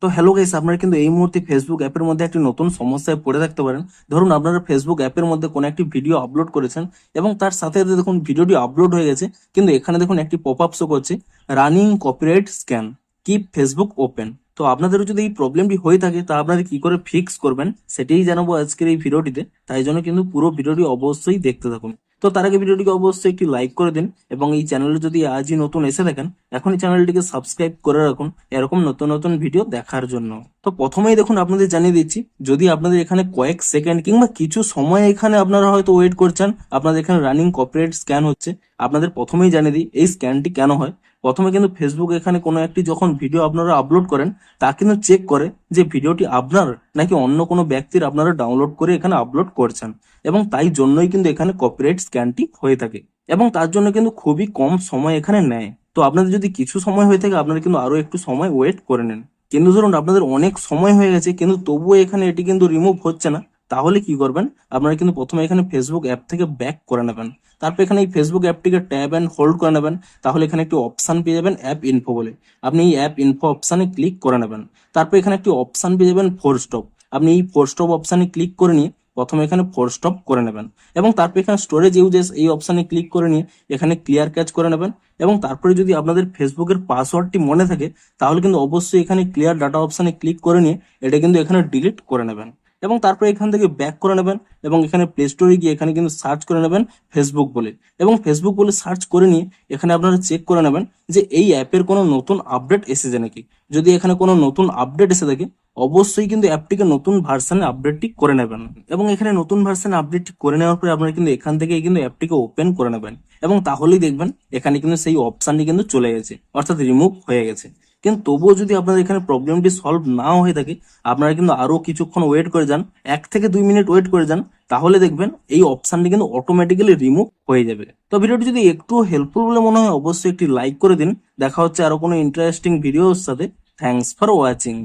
তো hello guys, আপনারা কিন্তু এই মুহূর্তে ফেসবুক অ্যাপের মধ্যে একটি নতুন সমস্যায় পড়ে থাকতে পারেন। ধরুন আপনারা ফেসবুক অ্যাপের মধ্যে কোনো একটি ভিডিও আপলোড করেছেন এবং তার সাথে সাথে দেখুন ভিডিওটি আপলোড হয়ে গেছে, কিন্তু এখানে দেখুন একটি পপ আপ শো করছে, running copyright scan, keep Facebook open. তো আপনাদের যদি এই প্রবলেমটি হয়ে থাকে তা আপনারা কি করে ফিক্স করবেন সেটাই জানাবো আজকের এই ভিডিওটিতে। তাই জন্য কিন্তু পুরো ভিডিওটি অবশ্যই দেখতে থাকুন। তো তার আগে ভিডিওটিকে অবশ্যই একটি লাইক করে দিন এবং এই চ্যানেলে যদি আজই নতুন এসে থাকেন এখনই চ্যানেলটিকে সাবস্ক্রাইব করে রাখুন এরকম নতুন নতুন ভিডিও দেখার জন্য। তো প্রথমেই দেখুন আপনাদের জানিয়ে দিচ্ছি, যদি আপনাদের এখানে কয়েক সেকেন্ড কিংবা কিছু সময় এখানে আপনারা হয়তো ওয়েট করছেন, আপনাদের এখানে রানিং কপিরাইট স্ক্যান হচ্ছে, আপনাদের প্রথমেই জানিয়ে দিই এই স্ক্যানটি কেন হয়। প্রথমে কিন্তু ফেসবুক এখানে কোনো একটি যখন ভিডিও আপনারা আপলোড করেন তা কিন্তু চেক করে যে ভিডিওটি আপনার নাকি অন্য কোনো ব্যক্তির আপনারা ডাউনলোড করে এখানে আপলোড করছেন, এবং তাই জন্যই কিন্তু এখানে কপিরাইট স্ক্যানটি হয়ে থাকে এবং তার জন্য কিন্তু খুবই কম সময় এখানে নেয়। তো আপনাদের যদি কিছু সময় হয়ে থাকে আপনারা কিন্তু আরো একটু সময় ওয়েট করে নেন। কিন্তু ধরুন আপনাদের অনেক সময় হয়ে গেছে কিন্তু তবুও এখানে এটি কিন্তু রিমুভ হচ্ছে না, তাহলে কি করবেন, আপনারা কিন্তু প্রথমে এখানে ফেসবুক অ্যাপ থেকে ব্যাক করে নেবেন। তারপর এখানে এই ফেসবুক অ্যাপটিকে ট্যাব অ্যান্ড হোল্ড করে নেবেন, তাহলে এখানে একটি অপশন পেয়ে যাবেন অ্যাপ ইনফো বলে। আপনি এই অ্যাপ ইনফো অপশানে ক্লিক করে নেবেন। তারপর এখানে একটি অপশন পেয়ে যাবেন ফোর স্টপ। আপনি এই ফোর স্টপ অপশানে ক্লিক করে নিয়ে প্রথমে এখানে ফোর স্টপ করে নেবেন এবং তারপর এখানে স্টোরেজ ইউজেস এই অপশানে ক্লিক করে নিয়ে এখানে ক্লিয়ার ক্যাচ করে নেবেন। এবং তারপরে যদি আপনাদের ফেসবুকের পাসওয়ার্ডটি মনে থাকে তাহলে কিন্তু অবশ্যই এখানে ক্লিয়ার ডাটা অপশানে ক্লিক করে নিয়ে এটা কিন্তু এখানে ডিলিট করে নেবেন এবং তারপরে এখান থেকে ব্যাক করে নেবেন এবং এখানে প্লে স্টোরে গিয়ে এখানে কিন্তু সার্চ করে নেবেন ফেসবুক বলে, এবং ফেসবুক বলে সার্চ করে নিয়ে এখানে আপনারা চেক করে নেবেন যে এই অ্যাপের কোনো নতুন আপডেট এসেছে নাকি। যদি এখানে কোনো নতুন আপডেট এসে থাকে অবশ্যই কিন্তু অ্যাপটিকে নতুন ভার্সনে আপডেটটি করে নেবেন এবং এখানে নতুন ভার্সনে আপডেটটি করে নেওয়ার পরে আপনারা কিন্তু এখান থেকে কিন্তু অ্যাপটিকে ওপেন করে নেবেন এবং তাহলেই দেখবেন এখানে কিন্তু সেই অপশানটি কিন্তু চলে গেছে, অর্থাৎ রিমুভ হয়ে গেছে। কিন্তু তবুও যদি আপনাদের এখানে প্রবলেমটি সলভ নাও হয়ে থাকে আপনারা কিন্তু আরো কিছুক্ষণ ওয়েট করে যান, 1 থেকে 2 মিনিট ওয়েট করে যান, তাহলে দেখবেন এই অপশানটি কিন্তু অটোমেটিক্যালি রিমুভ হয়ে যাবে। তো ভিডিওটি যদি একটু হেল্পফুল বলে মনে হয় অবশ্যই একটি লাইক করে দিন। দেখা হচ্ছে আরো কোনো ইন্টারেস্টিং ভিডিওর সাথে। Thanks for watching.